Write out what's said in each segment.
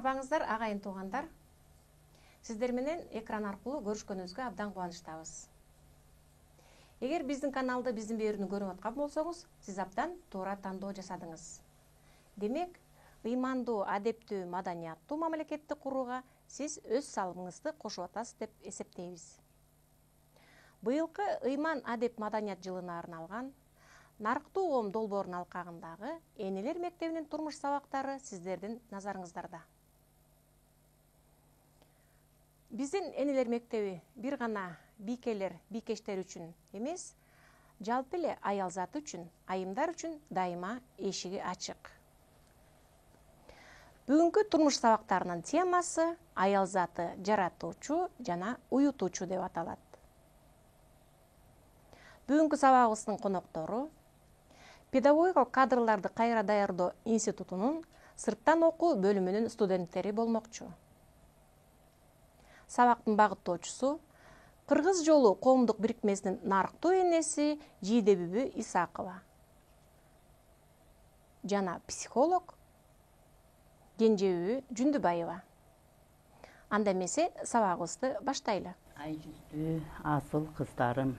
Арбаңыздар, агайын туугандар. Сиздер менен экран аркылуу көрүшкөнүбүзгө абдан кубанычтабыз. Эгер биздин каналды, биздин берүүнү көрүп аткан болсоңуз, сиз абдан туура тандоо жасадыңыз. Демек, ыймандуу, адептүү, маданияттуу мамлекетти курууга сиз өз салымыңызды кошуп атасыз деп эсептейбиз. Быйылкы ыйман, адеп, маданият жылына арналган Нарыктуу коом долбоорунун алкагындагы энелер мектебинин турмуш сабактары сиздердин назарыңыздарда. Биздин энелер мектеби бир гана бийкелер, бийкештер үчүн эмес, жалпы эле аял заты үчүн, айымдар үчүн дайыма эшиги ачык. Бүгүнкү турмуш сабактарынын темасы аял заты жаратуучу жана уютуучу деп аталат. Бүгүнкү сабагыбыздын коноктору педагогикалык кадрларды кайра даярдоо институтунун сырттан окуу бөлүмүнүн студенттери болмокчу. Сабактын багыттоочусу Кыргыз жолу коомдук бирикмесинин нарыктуу энеси Жийдебүбү Исакова жана психолог Кенжебүбү Жүндүбаева. Анда эмесе сабагыбызды баштайлы. Ай жүздүү асыл кыздарым.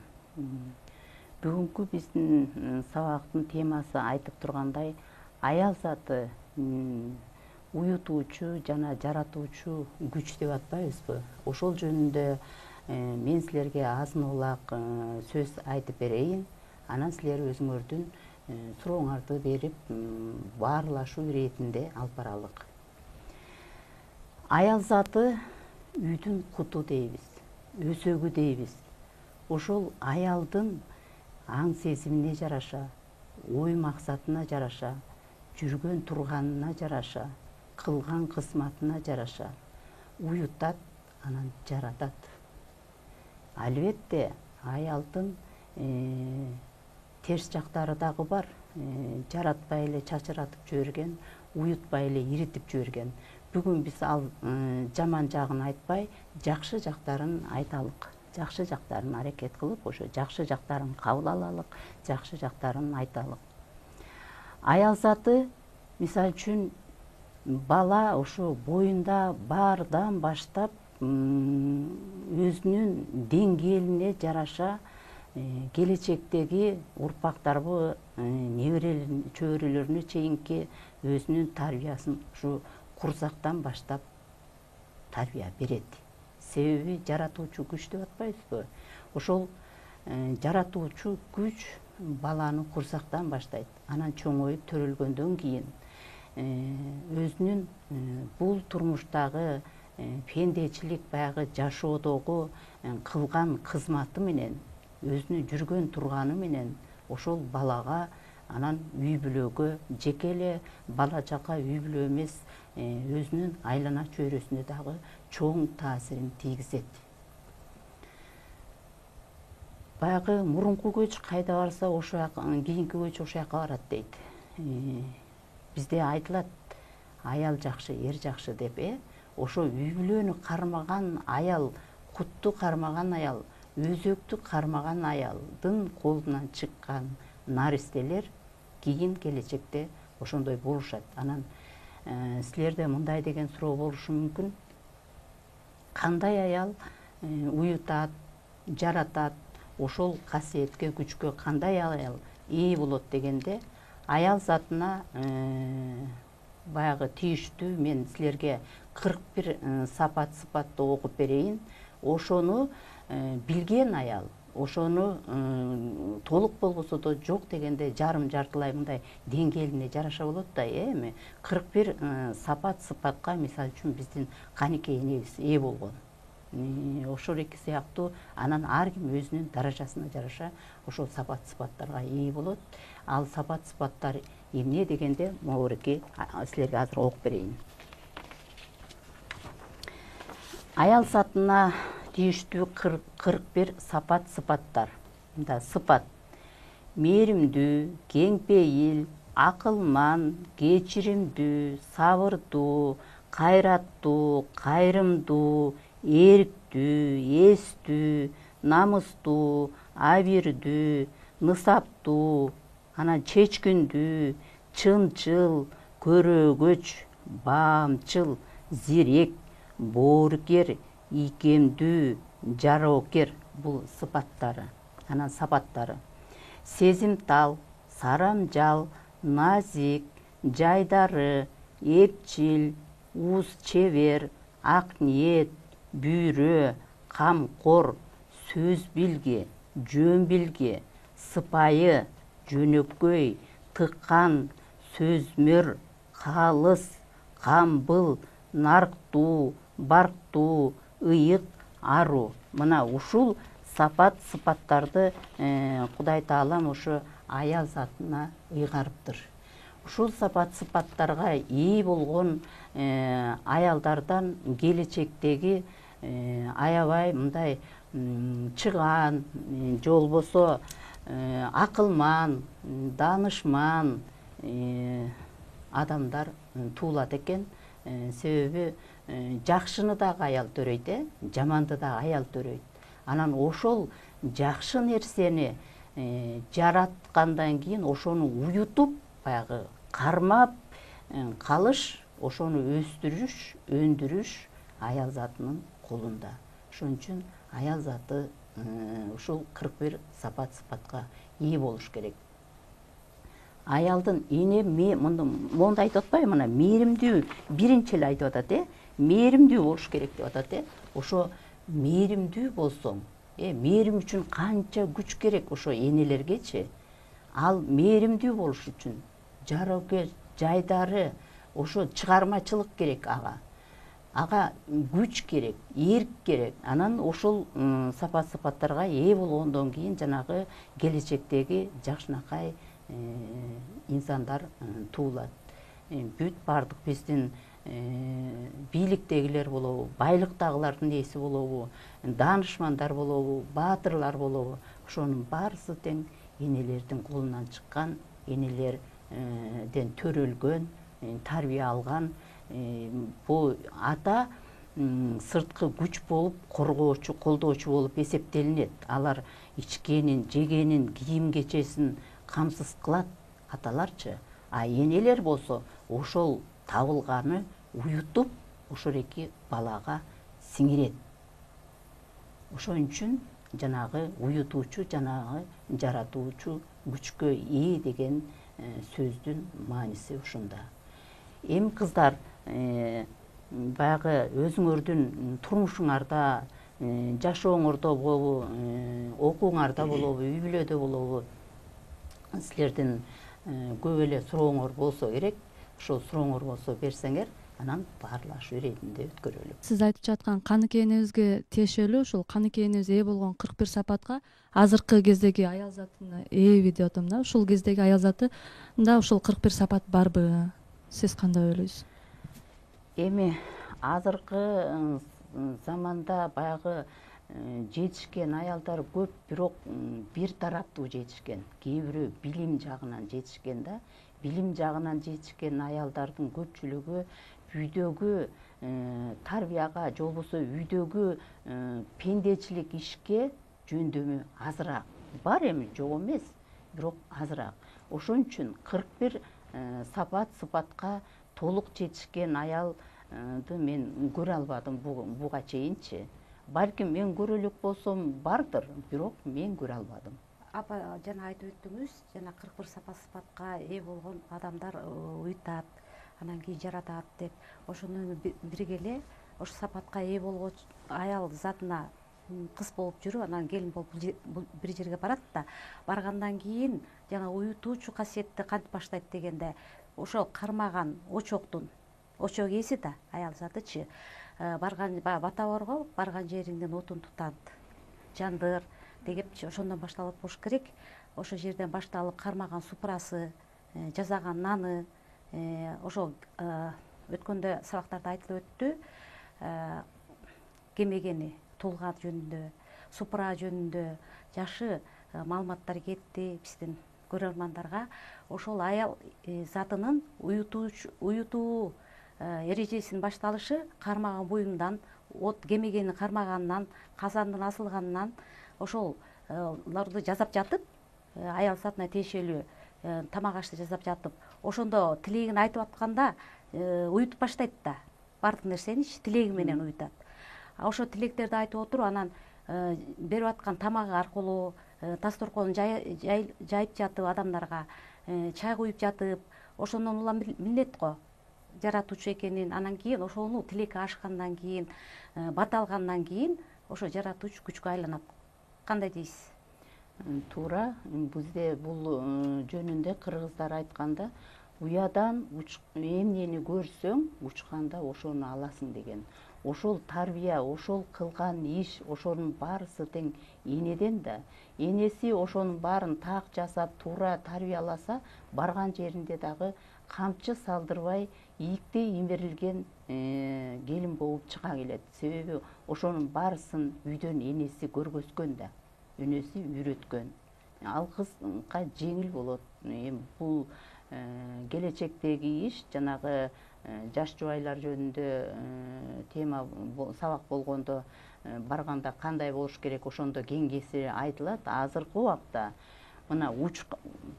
Бүгүнкү биздин сабактын темасы айтып тургандай, аял заты уютуучу жана жаратуучу күч деп атпайбызбы? Ошол жөнүндө мен силерге азын улак сөз айтып берейин. Анан силер өзүңөрдүн сурооңарды берип, баарлашуу иретинде алып баралык. Аял заты үйдүн куту дейбиз, өсөгү дейбиз. Ошол аялдын аң сезимине жараша, ой максатына жараша, жүргөн турганына жараша, кылган кызматына жараша уютат, анан жаратат. Албетте, аялдын терс жактары дагы бар. Жаратпай эле чачыратып жиберген, уютпай эле иритип жиберген. Бүгүн биз ал жаман жагын айтпай, жакшы жактарын айталык. Жакшы жактарын аракет кылып, ошо жакшы жактарын кабыл алалык, жакшы жактарын айталык. Аял заты, мисалы үчүн, бала ошо боюнда баардан баштап өзүнүн деңгээлине жараша келечектеги урпактарбы, чөбөрөлөрүнө чейинки өзүнүн тарбиясын ушу курсактан баштап тарбия берет. Себеби жаратуучу күч деп атпайбызбы? Ошол жаратуучу күч баланы курсактан баштайт. Анан чоңоюп төрөлгөндөн кийин өзүнүн бул турмуштагы пендечилик баягы жашоодогу кылган кызматы менен, өзүнүн жүргөн турганы менен ошол балага, анан үй бүлөгө, жеке эле бала чака үй бүлө эмес, өзүнүн айлана чөйрөсүнө дагы чоң таасирин тийгизет. Баягы мурунку көч кайда барса, ошо кийинки көч ошо жака барат дейт. Бизде айтылат, аял жакшы, эр жакшы деп, ошо үй бүлөнү кармаган аял, кутту кармаган аял, өзөктү кармаган аялдын колунан чыккан наристелер кийин келечекте ошондой болушат. Анан силерде мындай деген суроо болушу мүмкүн. Кандай аял уютат, жаратат, ошол касиетке, күчкө кандай аял ээ болот дегенде, аял затына баягы тийиштүү мен силерге 41 сыпатты окуп берейин. Ошону билген аял, ошону толук болбосо да жок дегенде жарым-жартылай мындай деңгээлине жараша болот да, эми 41 сыпатка мисалы үчүн биздин Каникей энебиз ээ болгон. Ошол эки сыяктуу анан ар ким өзүнүн даражасына жараша ошол сыпаттарга ээ болот. Ал сыпаттар эмне дегенде могуреки силерге азыр окуп берейин. Аял затына тийиштүү 41 сыпаттар. Мында сыпат: мээримдүү, кеңпейил, акылман, кечиримдүү, сабырдуу, кайраттуу, кайрымдуу, эрктүү, эстүү, намыстуу, абийирдүү, нысаптуу, анан чечкиндүү, чынчыл, көрөгөч, баамчыл, зерек, боорукер, ийкемдүү, жароокер бул сыпаттары, анан сапаттары. Сезимтал, сарамжал, назик, жайдары, эпчил, уз чебер, ак ниет, бүйрө, камкор, сөз билге, жөн билге, сыпайы, жөнөкөй, тыккан, сөзмөр, калыс, камбыл, нарктуу, барктуу, ыйык, ару. Мына ушул сапат сыпаттарды Кудай Таалам ошо аял затына ыйгарыптыр. Ушул сапат сыпаттарга ээ болгон аялдардан келечектеги аябай мындай чыгаан, же болбосо акылман, данышман адамдар туулат экен. Себеби жакшыны дагы аял төрөйт, жаманды дагы аял төрөйт. Анан ошол жакшы нерсени жараткандан кийин ошону уютуп, баягы кармап калыш, ошону өстүрүш, өндүрүш аял затынын колунда. Ошон үчүн аял заты ушул 41 сапат сыпатка ээ болуш керек. Аялдын эне монда айтып атпайбы, мына мээримдүү биринчи эле айтып атат, мээримдүү болуш керек деп атат. Ошо мээримдүү болсоң, мээрим үчүн канча күч керек ошо энелергечи. Ал мээримдүү болуш үчүн жароокер, жайдары, ошо чыгармачылык керек ага. Ага күч керек, эрк керек. Анан ошол сапат сыпаттарга ээ болгондон кийин жанагы келечектеги жакшынакай инсандар туулат. Бүт бардык биздин бийликтегилер болобу, байлыктагылардын ээси болобу, данышмандар болобу, баатырлар болобу, ошонун баарысы тең энелердин колунан чыккан, энелерден төрөлгөн, тарбия алган. Бул ата сырткы күч болуп, коргоочу, колдоочу болуп эсептелинет. Алар ичкенин, жегенин, кийим кечесин камсыз кылат аталарчы. А энелер болсо ошол табылганы уютуп, ошол эки балага сиңирет. Ошон үчүн жанагы уютуучу, жанагы жаратуучу күчкө ээ деген сөздүн мааниси ушунда. Эми кыздар, баягы өзүңөрдүн турмушуңарда, жашооңордо болобу, окууңарда болобу, үй бүлөдө болобу, силердин көп эле сурооңор болсо керек. Ошол сурооңор болсо берсеңер, анан баарлашуу иретинде өткөрөлү. Сиз айтып жаткан Каныкей энебизге тиешелүү ушул Каныкей энебиз ээ болгон 41 сапатка азыркы кездеги аял затына ээби деп атам да. Ушул кездеги аял затында ушул 41 сапат барбы? Сиз кандай ойлойсуз? Эми азыркы заманда баягы жетишкен аялдар көп, бирок бир тараптуу жетишкен. Кээ бирөө билим жагынан жетишкен да. Билим жагынан жетишкен аялдардын көпчүлүгү үйдөгү тарбияга, же болбосо үйдөгү пендечилик ишке жөндөмү азыраак. Бар эми, жок эмес, бирок азыраак. Ошон үчүн 41 сапат сыпатка толук жетишкен аялды мен көрө албадым буга чейинчи. Балким мен көрөлүк болсом бардыр, бирок мен көрө албадым. Апа жана айтып өттүңүз, жана 41 сапат сыпатка ээ болгон адамдар уютат, анан кийин жаратат деп. Ошону бирге эле ошо сапатка ээ болгоч аял затына кыз болуп жүрүп, анан келин болуп бир жерге барат да, баргандан кийин жана уютуучу касиетти кантип баштайт дегенде, ошо кармаган очоктун очок ээси да аял затычы. Барган бата барго, барган жериңден отун тутат, жандыр дегепчи, ошондон башталат болуш керек. Ошол жерден башталып кармаган супрасы, жасаган наны, ошол өткөндө сабактарда айтылып өттү, кемегени тулган жөнүндө, супра жөнүндө жакшы маалыматтар кетти биздин көрөрмандарга. Ошол аял затынын уютуу эрежесинин башталышы кармаган буюмдан, от кемегени кармаганынан, казандын асылганынан, ошолорду жасап жатып, аял затына тиешелүү тамак ашты жасап жатып, ошондо тилегин айтып атканда уютуп баштайт да. бардык нерсени тилеги менен уютат. Ошо тилектерди айтып отуруп анан берип аткан тамагы аркылуу дасторконун жайып жатып адамдарга чай куюп жатып, ошондон улам билет го жаратуучу экенин. Анан кийин ошону тилеки ашкандан кийин, бата алгандан кийин ошо жаратуучу күчкө айланат. Кандай дейсиз? Туура, бизде бул жөнүндө кыргыздар айтканда, уядан эмнени көрсөң, учканда ошону аласың деген. Ошол тарбия, ошол кылган иш, ошонун баарысы тең энеден да. Энеси ошонун баарын так жасап, туура тарбияласа, барган жеринде дагы камчы салдырбай, ийиктей имерилген келин болуп чыга келет. Себеби ошонун баарысын үйдөн энеси көргөзгөн да, энеси үйрөткөн. Ал кызга жеңил болот. Эми бул келечектеги иш жанагы жаш жубайлар жөнүндө тема сабак болгондо барганда кандай болуш керек ошондо кеңеси айтылат. Азыркы убакта мына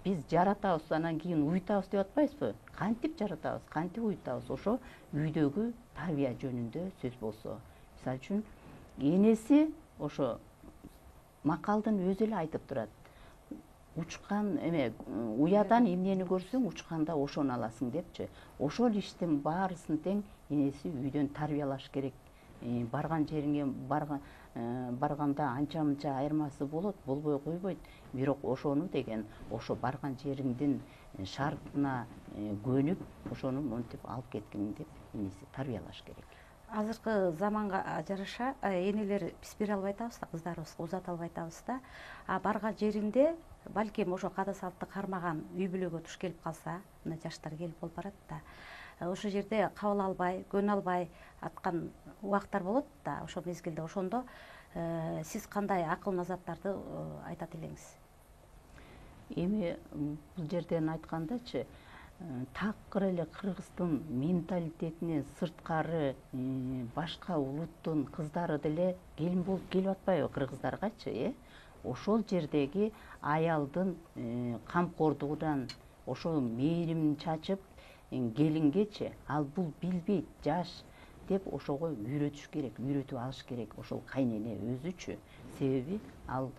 биз жаратабыз, анан кийин уютабыз деп атпайбызбы? Кантип жаратабыз, кантип уютабыз? Ошо үйдөгү тарбия жөнүндө сөз болсо. Мисалы үчүн энеси ошо макалдын өзү эле айтып турат. Учкан уядан эмнени көрсөң, учканда ошону аласың депчи. Ошол иштин баарысын тең энеси үйдөн тарбиялаш керек. Барган жериңе барганда анча-мынча айырмасы болот, болбой койбойт. Бирок ошону деген, ошо барган жериңдин шартына көнүп, ошону монтип алып кеткиң деп энеси тарбиялаш керек. Азыркы заманга жараша энелер биз бере албай атабыз да, кыздарыбызга узата албай атабыз да. Барган жеринде балким ошо каада салтты кармаган үй бүлөгө туш келип калса, мына жаштар келип болуп барат да. Ошол жерде кабыл албай, көнө албай аткан убактар болот да, ошол мезгилде. Ошондо сиз кандай акыл назаттарды айтат элеңиз? Эми бул жерден айткандачы, такыр эле кыргыздын менталитетинен сырткары башка улуттун кыздары деле келин болуп келип атпайбы кыргыздаргачы, Ошол жердеги аялдын камкордугунан, ошол мээримин чачып келингечи, ал бул билбейт, жаш деп ошого үйрөтүш керек, үйрөтүп алыш керек ошол кайнене өзүчү. Себеби ал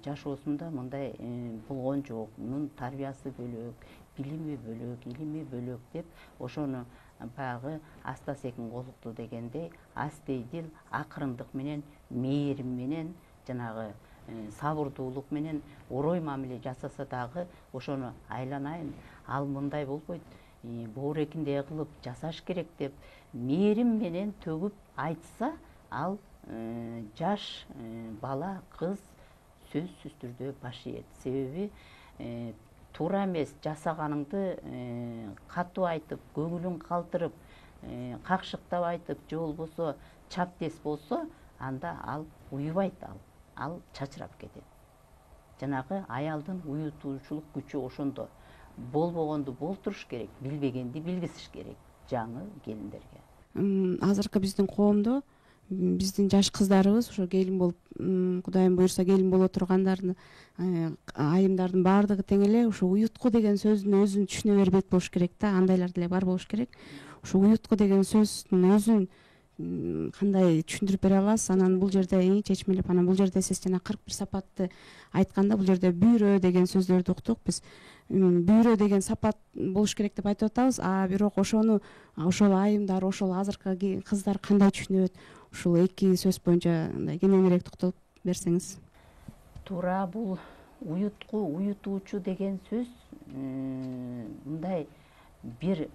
жашоосунда мындай болгон жок, мунун тарбиясы бөлөк, билими бөлөк, илими бөлөк деп ошону баягы аста секин колукту дегендей, астейдил, акырындык менен, мээрим менен, жанагы сабырдуулук менен орой мамиле жасаса дагы ошону айланайын, ал мындай болбойт, боорекиндей кылып жасаш керек деп мээрим менен төгүп айтса, ал жаш бала, кыз сөзсүз түрдө баш ийет. Себеби туура эмес жасаганыңды катуу айтып, көңүлүн калтырып, какшыктап айтып, же болбосо чаптес болсо, анда ал уюбайт, ал чачырап кетет. Жанагы аялдын уютуучулук күчү ошондо. Болбогонду болтуруш керек, билбегенди билгизиш керек жаңы келиндерге. Азыркы биздин коомдо биздин жаш кыздарыбыз ошо келин болуп, Кудайым буюрса келин боло тургандардын айымдардын баардыгы тең эле ошо уютку деген сөздүн өзүн түшүнө бербек болуш керек да, андайлар деле бар болуш керек. Ошо уютку деген сөздүн өзүн кандай түшүндүрүп бере аласыз? Анан бул жерде чечмелеп, анан бул жерде сиз жана 41 сапатты айтканда, бул жерде бүйрө деген сөздөрдү уктук биз. Бүйрө деген сапат болуш керек деп айтып атабыз, бирок ошону ошол айымдар, ошол азыркы кыздар кандай түшүнөт? Ушул эки сөз боюнча кененирээк токтолуп берсеңиз. Туура, бул уютку, уютуучу деген сөз мындай бир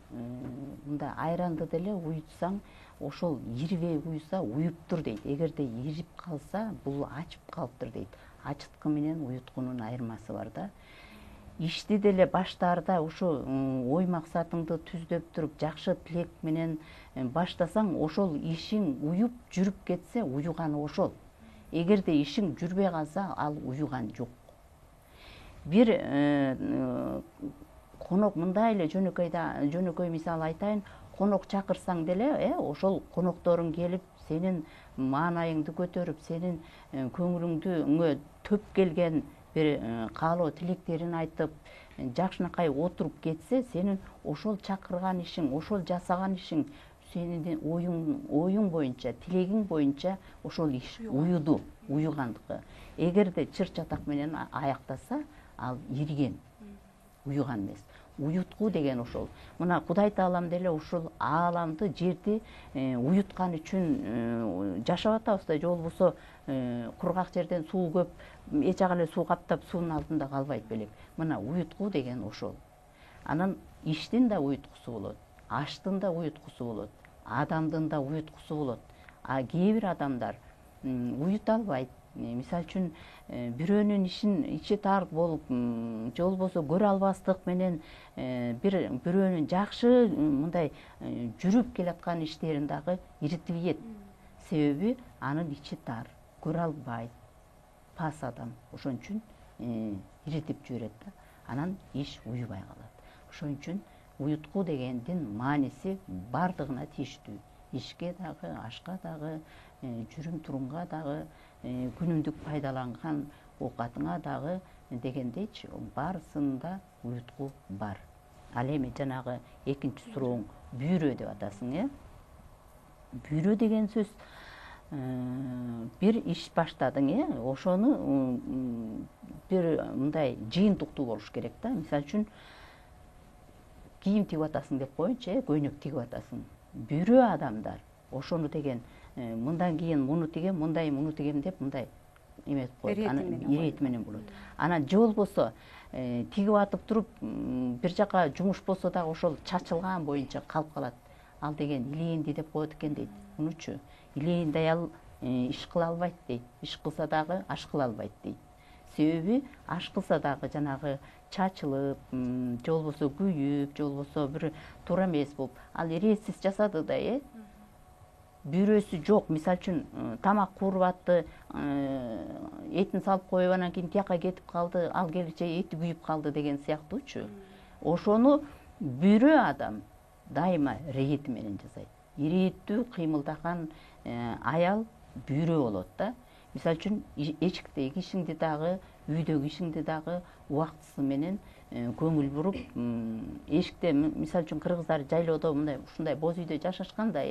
мындай айранды деле уютсаң, ошол ирибей куйса уюптур дейт. Эгерде ирип калса, бул ачып калыптыр дейт. Ачыткы менен уюткунун айырмасы бар да. Ишти деле баштаарда ошо ой максатыңды түздөп туруп, жакшы тилек менен баштасаң, ошол ишиң уюп жүрүп кетсе, уюган ошол. Эгерде ишиң жүрбөй калса, ал уюган жок. Бир конок мындай эле жөнөкөй мисал айтайын, конок чакырсаң деле, ошол конокторуң келип, сенин маанайыңды көтөрүп, сенин көңүлүңдү төп келген бир каалоо тилектерин айтып, жакшынакай отуруп кетсе, сенин ошол чакырган ишиң, ошол жасаган ишиң сенин оюң боюнча, тилегиң боюнча ошол иш уюду, уюгандыкы. Эгерде чыр чатак менен аяктаса, ал ирген, уюган эмес. Уюткуу деген ошол. Мына Кудай Таалам деле ушул ааламды, жерди уюткан үчүн жашап атабыз да, же болбосо кургак жерден суу көп, эч жагы эле суу каптап, суунун алдында калбайт белек. Мына уюткуу деген ошол. Анан иштин да уюткусу болот, аштын да уюткусу болот, адамдын да уюткусу болот. А кээ бир адамдар уюта албайт. Мисалы үчүн бирөөнүн ичи тар болуп, же болбосо көрө албастык менен бирөөнүн жакшы мындай жүрүп келаткан иштерин дагы иритип ийет. Себеби анын ичи тар, көрө албайт, пас адам. Ошон үчүн иритип жиберет да. Анан иш уюбай калат. Ошон үчүн уюткуу дегендин мааниси бардыгына тийиштүү. Ишке дагы, ашка дагы, жүрүм турумга дагы, күнүмдүк пайдаланган оокатыңа дагы дегендейчи баарысында уюткуу бар. Ал эми жанагы экинчи сурооң бүйрө деп атасың, э? Бүйрө деген сөз бир иш баштадың, ошону бир мындай жыйынтыктуу болуш керек да. Мисалы үчүн кийим тигип атасың деп коеюнчу, көйнөк тигип атасың. Бүйрө адамдар ошону деген мындан кийин муну тигем, мындай муну тигем деп мындай эметип коет. Анан ирети менен болот. Анан же болбосо тигип атып туруп бир жака жумуш болсо дагы ошол чачылган боюнча калып калат. Ал деген илээнди деп коет экен дейт. Мунучу илээнди аял иш кыла албайт дейт. Иш кылса дагы аш кыла албайт дейт. Себеби аш кылса дагы жанагы чачылып, же болбосо күйүп, же болбосо бир туура эмес болуп, ал ирээтсиз жасады да, бүйрөсү жок. Мисалы үчүн тамак кууруп атты, этин салып коюп анан кийин тияка кетип калды, ал келиче эти күйүп калды деген сыяктуучу. Ошону бүйрө адам дайыма ирэети менен жасайт. Ирээттүү кыймылдаган аял бүйрө болот да. Мисалы үчүн эчиктеги ишиңди дагы, үйдөгү ишиңди дагы убактысы менен көңүл буруп, эшикте мисалы үчүн кыргыздар жайлоодо мындай ушундай боз үйдө жашашканда,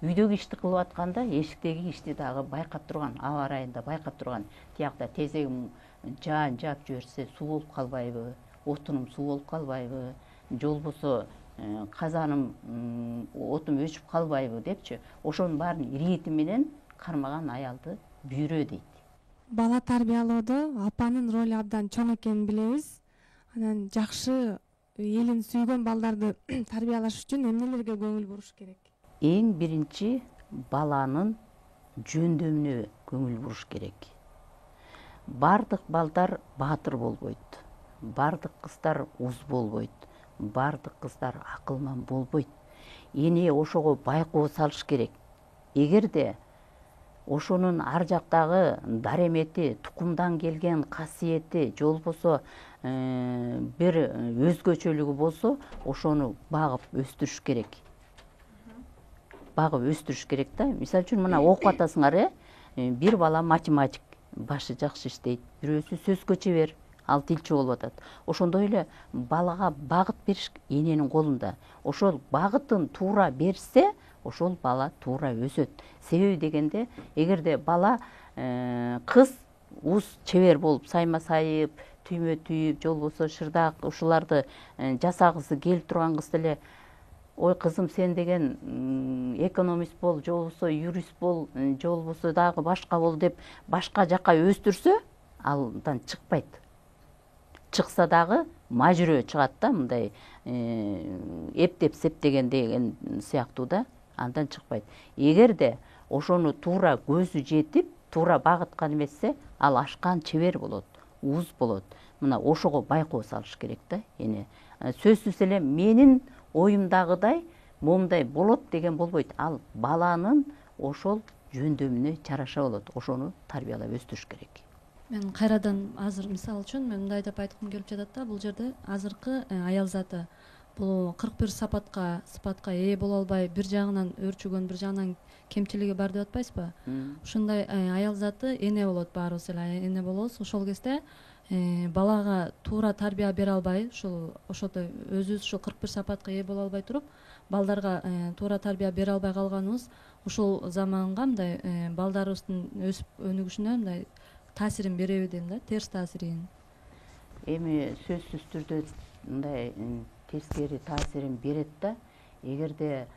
үйдөгү ишти кылып атканда эшиктеги ишти дагы байкап турган, аба ырайында байкап турган. Тиякта тезегим жаан жаап жиберсе суу болуп калбайбы, отунум суу болуп калбайбы, же болбосо казаным отум өчүп калбайбы депчи. Ошонун баарын ирэети менен кармаган аялды бүйрө дейт. Бала тарбиялоодо апанын ролу абдан чоң экенин билебиз. Анан жакшы элин сүйгөн балдарды тарбиялаш үчүн эмнелерге көңүл буруш керек? Эң биринчи баланын жөндөмүнө көңүл буруш керек. Бардык балдар баатыр болбойт. Бардык кыздар уз болбойт. Бардык кыздар акылман болбойт. Эне ошого байкоо салыш керек. Эгерде ошонун ар жактагы даремети, тукумдан келген касиети, же болбосо бир өзгөчөлүгү болсо, ошону багып өстүрүш керек. Багып өстүрүш керек да. Мисалы үчүн мына окуп атасыңар, бир бала математик, башы жакшы иштейт, бирөөсү сөзгө чебер, ал тилчи болуп атат. Ошондой эле балага багыт бериш эненин колунда. Ошол багытын туура берсе, ошол бала туура өсөт. Себеби дегенде, эгерде бала кыз уз чебер болуп, сайма сайып, түймө түйүп, же болбосо шырдак ушуларды жасагысы келип турган кыз деле, ой кызым сен деген экономист бол, же болбосо юрист бол, же болбосо дагы башка бол деп башка жакка өстүрсө, алдан чыкпайт. Чыкса дагы мажүрөө чыгат да, мындай эптеп септеген деген сыяктуу да, андан чыкпайт. Эгерде ошону туура көзү жетип, туура багыткан эмесе, ал ашкан чебер болот, уз болот. Мына ошого байкоо салыш керек да, эне. Сөзсүз эле менин оюмдагыдай, момундай болот деген болбойт. Ал баланын ошол жөндөмүнө жараша болот. Ошону тарбиялап өстүрүш керек. Мен кайрадан азыр мисал үчүн мен мындай деп айткым келип жатат да, бул жерде азыркы аял заты бул 41 сыпатка ээ боло албай, бир жагынан өөрчүгөн, бир жагынан кемчилиги бар деп атпайсызбы? Ушундай аял заты эне болот, баарыбыз эле эне болобуз. Ошол кезде балага туура тарбия бере албай ушул ошондой өзүбүз ушул 41 сапатка ээ боло албай туруп балдарга туура тарбия бере албай калганыбыз ушул заманга мындай балдарыбыздын өсүп өнүгүшүнө мындай таасирин береби дейм да, терс таасирин. Эми сөзсүз түрдө мындай тескери таасирин берет да. Эгерде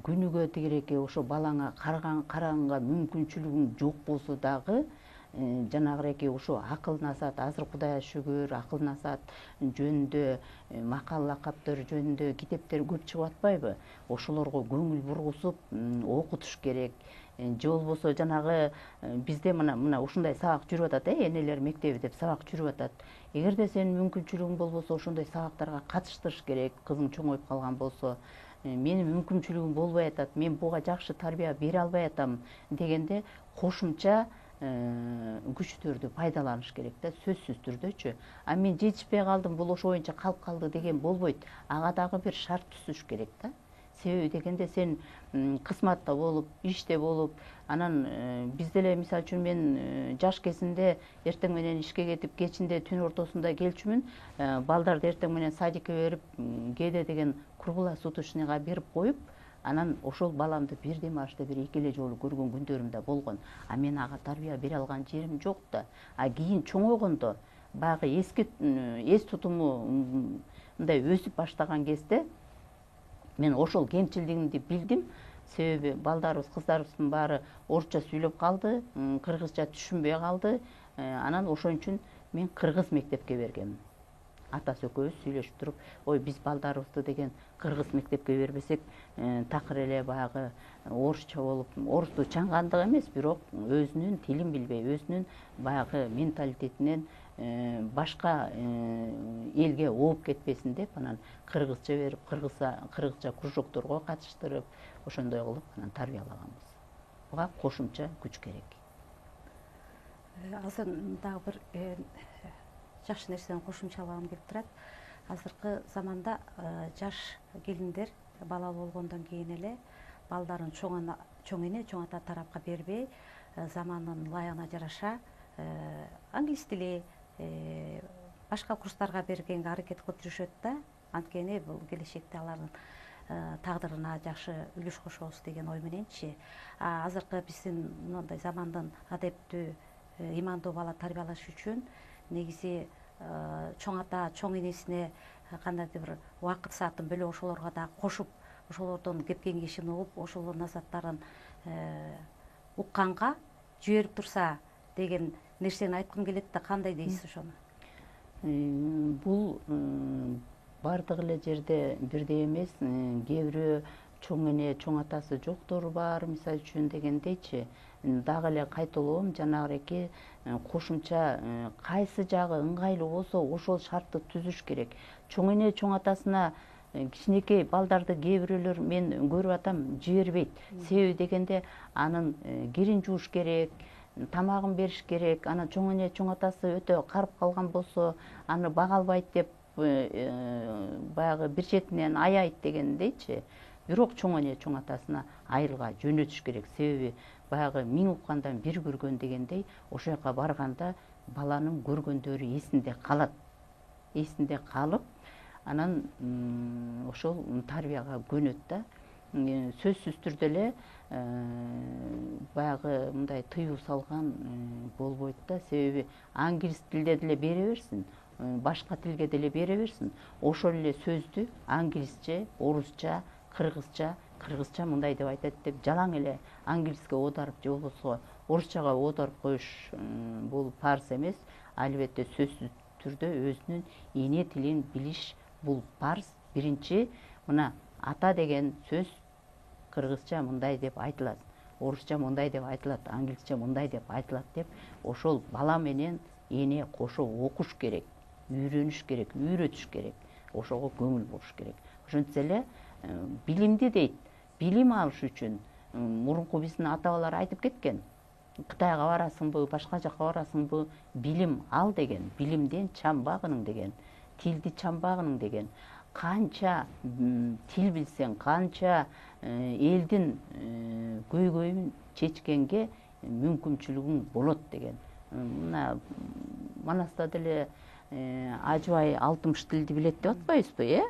күнүгө тигиреки ошо балаңа караганга мүмкүнчүлүгүң жок болсо дагы жанагыреки ошо акыл насаат, азыр Кудайга шүгүр, акыл насаат жөнүндө макал лакаптар жөнүндө китептер көп чыгып атпайбы? Ошолорго көңүл бургузуп окутуш керек. Же болбосо жанагы бизде мына ушундай сабак жүрүп атат, энелер мектеби деп сабак жүрүп атат. Эгерде сенин мүмкүнчүлүгүң болбосо ошондой сабактарга катыштырыш керек. Кызың чоңоюп калган болсо, менин мүмкүнчүлүгүм болбой атат, мен буга жакшы тарбия бере албай атам дегенде кошумча күчтөрдү пайдаланыш керек да, сөзсүз түрдөчү. А мен жетишпей калдым, бул ошо боюнча калып калды деген болбойт. Ага дагы бир шарт түзүш керек да. Себеби дегенде сен кызматта болуп, иште болуп, анан бизде эле мисалы үчүн мен жаш кезимде эртең менен ишке кетип, кечинде түн ортосунда келчүмүн. Балдарды эртең менен садикке берип, кээде деген круглосуточныйга берип коюп, анан ошол баламды бирден башта бир эки эле жолу көргөн күндөрүм да болгон. А мен ага тарбия бере алган жерим жок да. А кийин чоңойгондо баягы эс тутуму мындай өсүп баштаган кезде мен ошол кемчилдигимди билдим. Себеби балдарыбыз, кыздарыбыздын баары орусча сүйлөп калды, кыргызча түшүнбөй калды. Анан ошон үчүн мен кыргыз мектепке бергенмин. Атасы экөөбүз сүйлөшүп туруп, ой биз балдарыбызды деген кыргыз мектепке бербесек, такыр эле баягы орусча болуп, орусту чаңгандык эмес, бирок өзүнүн тилин билбей, өзүнүн баягы менталитетинен башка элге ооп кетпесин деп, анан кыргызча берип, кыргызча кружокторго катыштырып, ошондой кылып анан тарбиялаганбыз. Буга кошумча күч керек. Азыр дагы бир жакшы нерсени кошумчалагым келип турат. Азыркы заманда жаш келиндер балалуу болгондон кийин эле балдарын чоң эне, чоң ата тарапка бербей, замандын ылайыгына жараша англис тили, башка курстарга бергенге аракет кылып жүрүшөт да. Анткени бул келечекте алардын тагдырына жакшы үлүш кошобуз деген ой мененчи. Азыркы биздин мындай замандын адептүү, имандуу бала тарбиялаш үчүн негизи чоң ата, чоң энесине кандайдыр бир убакыт саатын бөлүп, ошолорго да кошуп, ошолордон кеп кеңешин угуп, ошолордун назаттарын укканга жиберип турса деген нерсени айткым келет да, кандай дейсиз ошону? Бул бардык эле жерде бирдей эмес. Кээ бирөө чоң эне, чоң атасы жоктору бар, мисалы үчүн дегендейчи. Дагы эле кайталоом, жанагыреки кошумча кайсы жагы ыңгайлуу болсо ошол шартты түзүш керек. Чоң эне, чоң атасына кичинекей балдарды кээ бирөөлөр мен көрүп атам жибербейт. Себеби дегенде анын кирин жууш керек, тамагын бериш керек. Анан чоң эне, чоң атасы өтө карып калган болсо, аны бага албайт деп баягы бир четинен аяйт дегендейчи. Бирок чоң эне, чоң атасына айылга жөнөтүш керек. Себеби баягы миң уккандан бир көргөн дегендей, ошол жака барганда баланын көргөндөрү эсинде калат. Эсинде калып, анан ошол тарбияга көнөт да. Сөзсүз түрдө эле баягы мындай тыюу салган болбойт да. Себеби англис тилде деле бере берсин, башка тилге деле бере берсин. Ошол эле сөздү англисче, орусча, кыргызча мындай деп айтат деп жалаң эле англиске оодарып, же болбосо орусчага оодарып коюш бул парз эмес. Албетте сөзсүз түрдө өзүнүн эне тилин билиш бул парз. Биринчи, мына ата деген сөз кыргызча мындай деп айтылат, орусча мындай деп айтылат, англисче мындай деп айтылат деп ошол бала менен эне кошо окуш керек, үйрөнүш керек, үйрөтүш керек. Ошого көңүл буруш керек. Ошентсе эле билимди дейт. Билим алыш үчүн мурунку биздин ата-бабалар айтып кеткен. Кытайга барасыңбы, башка жакка барасыңбы, билим ал деген, билимден чамбагының деген, тилди чамбагының деген. Канча тил билсең, канча элдин көйгөйүн чечкенге мүмкүнчүлүгүң болот деген. мына Манаста деле ажыбай 60 тилди билет деп атпайбызбы,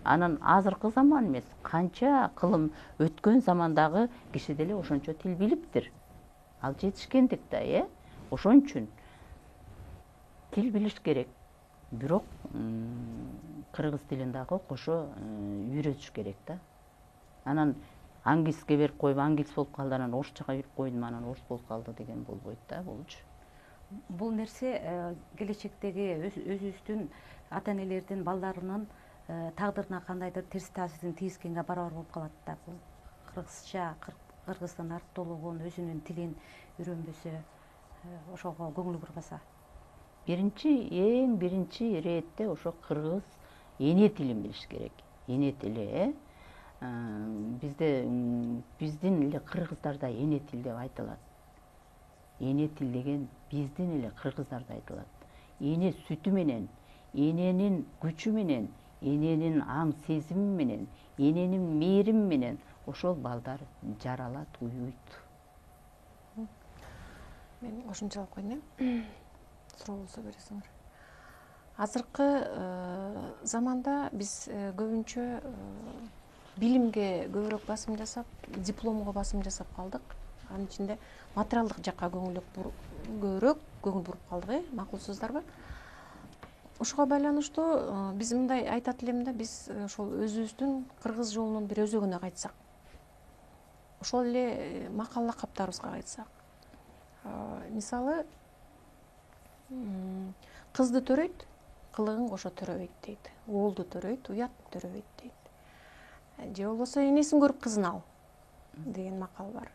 Анан азыркы заман эмес, канча кылым өткөн замандагы киши деле ошончо тил билиптир. Ал жетишкендик да, Ошон үчүн тил билиш керек. Бирок кыргыз тилин дагы кошо үйрөтүш керек да. Анан англиске берип коюп, англис болуп калды, анан орусчага берип койдум, анан орус болуп калды деген болбойт да, болчу. Бул нерсе келечектеги өзүбүздүн ата энелердин балдарынын тагдырына кандайдыр терс таасирин тийгизгенге барабар болуп калат да. Бул кыргызча, кыргыздын арктуулугун, өзүнүн тилин үйрөнбөсө, ошого көңүл бурбаса. Эң биринчи иретте ошо кыргыз эне тилин билиш керек. Эне тили, биздин эле кыргыздарда эне тил деп айтылат. Эне тил деген биздин эле кыргыздарда айтылат. Эне сүтү менен, эненин күчү менен, эненин аң сезими менен, эненин мээрими менен ошол балдар жаралат, уюйт. Мен кошумчалап коеюн, суроо болсо бересиңер. Азыркы заманда биз көбүнчө билимге көбүрөөк басым жасап, дипломго басым жасап калдык. Анын ичинде материалдык жакка көбүрөөк көңүл буруп калдык, макулсуздарбы? Ошого байланыштуу биз мындай айтат элем да, биз ошол өзүбүздүн кыргыз жолунун бир өзөгүнө кайтсак, ошол эле макал лакаптарыбызга кайтсак. Мисалы, кызды төрөйт, кылыгын кошо төрөбөйт дейт. Оолду төрөйт, уят төрөбөйт дейт. Же болбосо энесин көрүп кызын ал деген макал бар.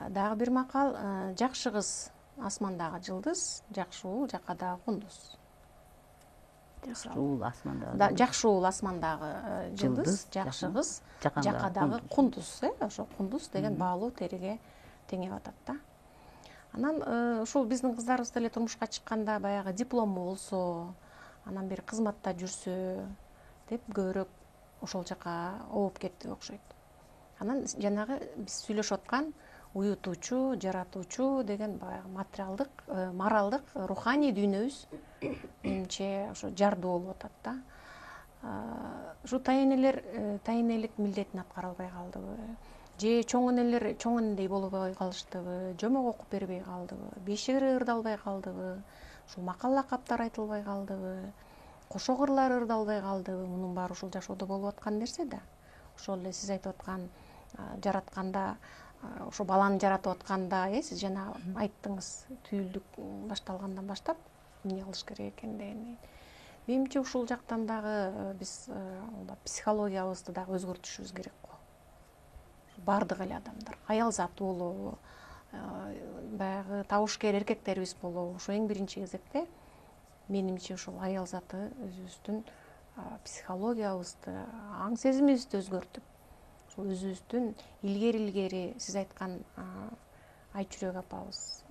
Дагы бир макал, жакшы кыз асмандагы жылдыз, жакшы уул жакадагы кундуз. Жакшы уул асмандагы. Жакшы уул асмандагы жылдыз, жакшы кыз жакадагы кундуз, ошо кундуз деген баалуу териге теңеп атат да. Анан ушул биздин кыздарыбыз деле турмушка чыкканда баягы диплому болсо, анан бир кызматта жүрсө деп көбүрөөк ошол жака ооп кетти окшойт. Анан жанагы биз сүйлөшүп аткан уютуучу, жаратуучу деген баягы материалдык, моралдык, руханий дүйнөбүз менимче ошо жардуу болуп атат да. Ушу тайэнелик милдетин аткара албай калдыбы? Же чоң энелер чоң энедей болбой калыштыбы, жомок окуп бербей калдыбы, бешири ырдалбай калдыбы, ушул макал лакаптар айтылбай калдыбы, кошо кырлар ырдалбай калдыбы? Мунун баары ушул жашоодо болуп аткан нерсе да. Ошол эле сиз айтып аткан жаратканда, ошо баланы жаратып атканда, сиз жана айттыңыз, түйүлдүк башталгандан баштап эмне кылыш керек экен деген. Менимче ушул жактан дагы биз психологиябызды дагы өзгөртүшүбүз керек го. Бардык эле адамдар, аял заты болобу, баягы табышкер эркектерибиз болобу, ошо эң биринчи кезекте менимче ушул аял заты өзүбүздүн психологиябызды, аң сезимибизди өзгөртүп, ушул өзүбүздүн илгери сиз айткан Айчүрөк апабыз,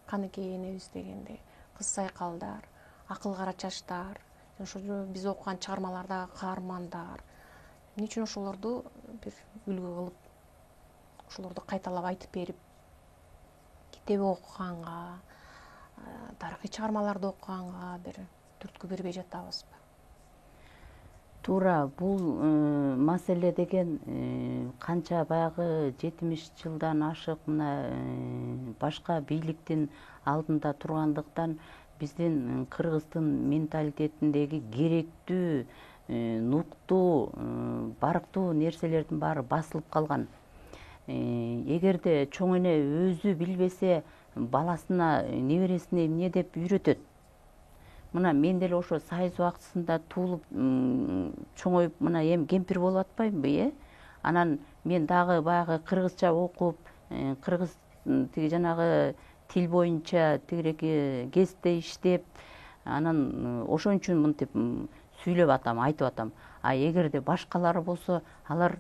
Каныкей энебиз дегендей, кыз сайкалдар, акыл кара чачтар, ошо биз окуган чыгармалардагы каармандар, эмне үчүн ошолорду бир үлгү кылып, ошолорду кайталап айтып берип, китеп окуганга, тарыхый чыгармаларды окуганга бир түрткү бербей жатабызбы? Туура, бул маселе деген канча баягы 70 жылдан ашык мына башка бийликтин алдында тургандыктан биздин кыргыздын менталитетиндеги керектүү, нуктуу, барктуу нерселердин баары басылып калган. Эгерде чоң эне өзү билбесе, баласына, небересине эмне деп үйрөтөт? Мына мен деле ошо сайыз убактысында туулуп, чоңоюп, мына эми кемпир болуп атпаймынбы, Анан мен дагы баягы кыргызча окуп, кыргыз тиги жанагы тил боюнча тигиреки ГЭСте иштеп, анан ошон үчүн мынтип сүйлөп атам, айтып атам. А эгерде башкалары болсо, алар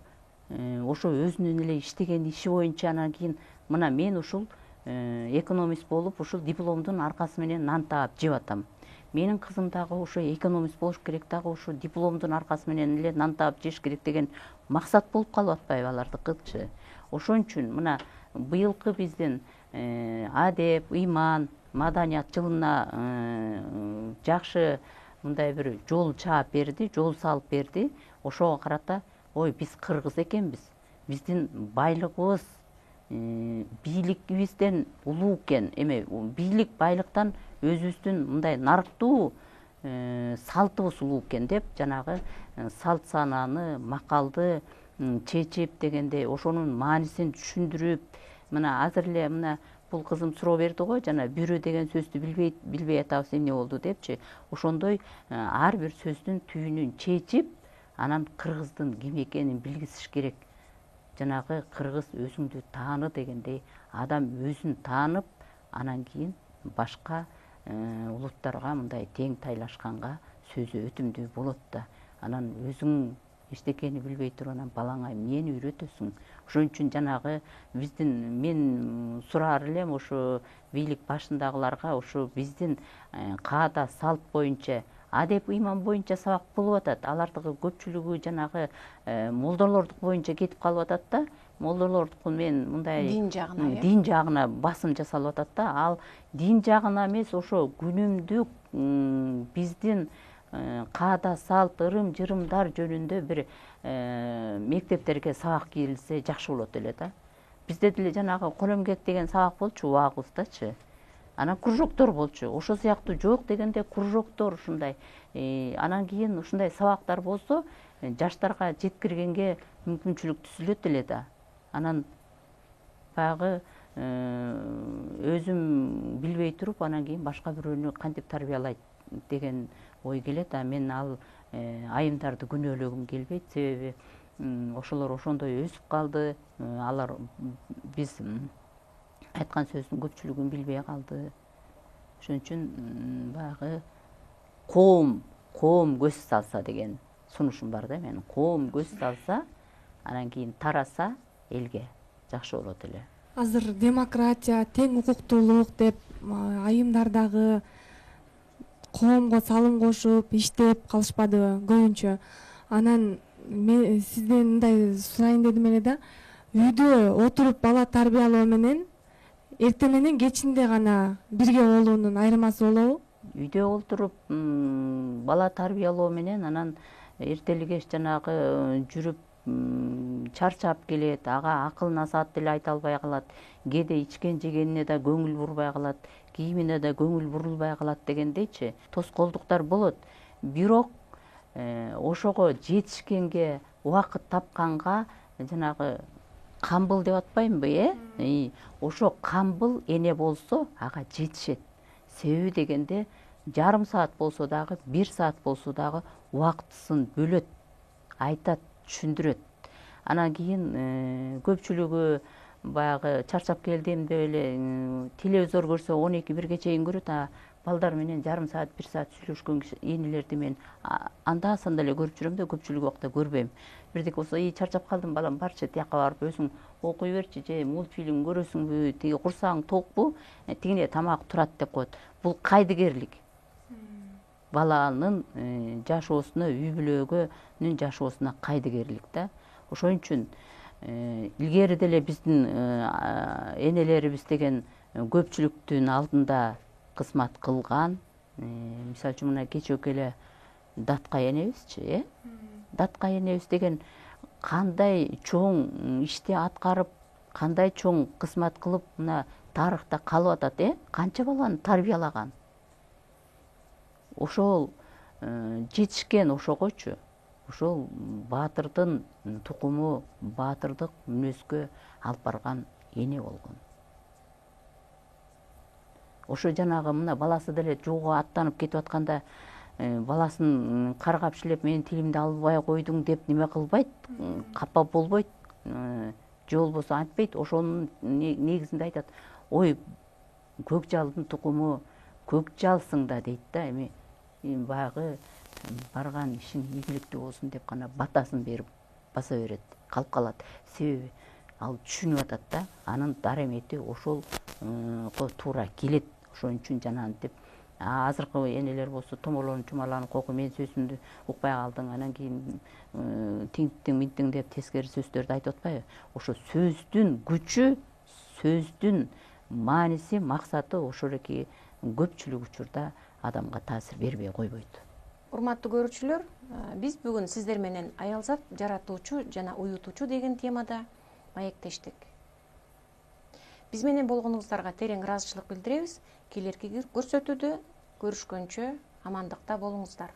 ошо өзүнүн эле иштеген иши боюнча анан кийин мына мен ушул экономист болуп, ушул дипломдун аркасы менен нан таап жеп атам. Менин кызым дагы ошо экономист болуш керек, дагы ошо дипломдун аркасы менен эле нан таап жеш керек деген максат болуп калып атпайбы алардыкычы? Ошон үчүн мына быйылкы биздин адеп, ыйман, маданият жылына жакшы мындай бир жол чаап берди, жол салып берди. Ошого карата ой биз кыргыз экенбиз, биздин байлыгыбыз бийлигибизден улуу экен, эме бийлик байлыктан өзүбүздүн мындай нарыктуу салтыбыз улуу экен деп жанагы салт санааны, макалды чечип дегенде ошонун маанисин түшүндүрүп, мына азыр эле мына бул кызым суроо берди го, жана бирөө деген сөздү билбей атабыз эмне болду депчи. Ошондой ар бир сөздүн түйүнүн чечип, анан кыргыздын ким экенин билгизиш керек. Жанагы кыргыз өзүңдү тааны дегендей, адам өзүн таанып, анан кийин башка улуттарга мындай тең тайлашканга сөзү өтүмдүү болот да. Анан өзүң эчтекени билбей туруп анан балаңа эмнени үйрөтөсүң? Ошон үчүн жанагы мен сураар элем ошо бийлик башындагыларга, ошо биздин каада салт боюнча, адеп ыйман боюнча сабак болуп атат. Алардыгы көпчүлүгү жанагы молдолордук боюнча кетип калып атат да. Молдолордуку мен мындай дин жагына басым жасалып атат да. Ал дин жагына эмес, ошо күнүмдүк биздин каада салт, ырым жырымдар жөнүндө бир мектептерге сабак кирилсе жакшы болот эле да. Бизде деле жанагы кол эмгек деген сабак болчу убагыбыздачы. Анан кружоктор болчу. Ошо сыяктуу жок дегенде кружоктор ушундай. Анан кийин ушундай сабактар болсо, жаштарга жеткиргенге мүмкүнчүлүк түзүлөт эле да. Анан баягы өзүм билбей туруп, анан кийин башка бирөөнү кантип тарбиялайт деген ой келет. Мен ал айымдарды күнөөлөгүм келбейт, себеби ошолор ошондой өсүп калды. Алар биз айткан сөздүн көпчүлүгүн билбей калды. Ошон үчүн баягы коом көз салса деген сунушум бар да менин. Коом көз салса, анан кийин тараса элге жакшы болот эле. Азыр демократия, тең укуктуулук деп айымдар дагы коомго салым кошуп, иштеп калышпадыбы көбүнчө? Анан мен сизден мындай сурайын дедим эле да. Үйдө отуруп бала тарбиялоо менен эртең менен кечинде гана бирге болуунун айырмасы болобу? Үйдө отуруп бала тарбиялоо менен анан эртели кеч жанагы жүрүп чарчап келет, ага акыл насаат деле айта албай калат, кээде ичкен жегенине да көңүл бурбай калат, кийимине да көңүл бурулбай калат дегендейчи тоскоолдуктар болот. Бирок ошого жетишкенге, убакыт тапканга жанагы камбыл деп атпаймынбы, ошо камбыл эне болсо ага жетишет. Себеби дегенде жарым саат болсо дагы, 1 саат болсо дагы убактысын бөлөт, айтат, түшүндүрөт. Анан кийин көпчүлүгү баягы чарчап келдим деп эле телевизор көрсө 12-1 чейин көрөт. Балдар менен жарым саат, 1 саат сүйлөшкөн энелерди мен анда-санда эле көрүп жүрөм да, көпчүлүк убакта көрбөйм. Бирдеке болсо, чарчап калдым балам, барчы тияка барып өзүң окуй берчи, же мультфильм көрөсүңбү, тиги курсаң токпу, тигине тамак турат деп коет. Бул кайдыгерлик. Баланын жашоосуна, үй бүлөгөнүн жашоосуна кайдыгерлик да. Ошон үчүн илгери деле биздин энелерибиз деген көпчүлүктүн алдында кызмат кылган. Мисалы үчүн мына кечээки эле Даткай энебизчи, Даткай энебиз деген кандай чоң ишти аткарып, кандай чоң кызмат кылып, мына тарыхта калып атат, канча баланы тарбиялаган. Ошол жетишкен ошогочу. Ошол баатырдын тукуму, баатырдык мүнөзгө алып барган эне болгон. Ошо жанагы мына баласы деле жолго аттанып кетип атканда баласын каргап шилеп, менин тилимди албай койдуң деп неме кылбайт, капа болбойт, же болбосо айтпайт. Ошонун негизинде айтат: ой, Көкжалдын тукуму Көкжалсың да дейт да. Эми баягы барган ишиң ийгиликтүү болсун деп гана батасын берип баса берет, калып калат. Себеби ал түшүнүп атат да, анын дарамети ошолго туура келет. Ошон үчүн жанагынтип азыркы энелер болсо томолонуп чумаланып койгу, мен сөзүмдү укпай калдың, анан кийин тиңтиң минтиң деп тескери сөздөрдү айтып атпайбы? Ошо сөздүн күчү, сөздүн мааниси, максаты ошол эки көпчүлүк учурда адамга таасир бербей койбойт. Урматтуу көрүүчүлөр, биз бүгүн сиздер менен аялзат жаратуучу жана уютуучу деген темада маектештик. Биз менен болгонуңуздарга терең ыраазычылык билдиребиз. Келерки көрсөтүүдө көрүшкөнчө амандыкта болуңуздар.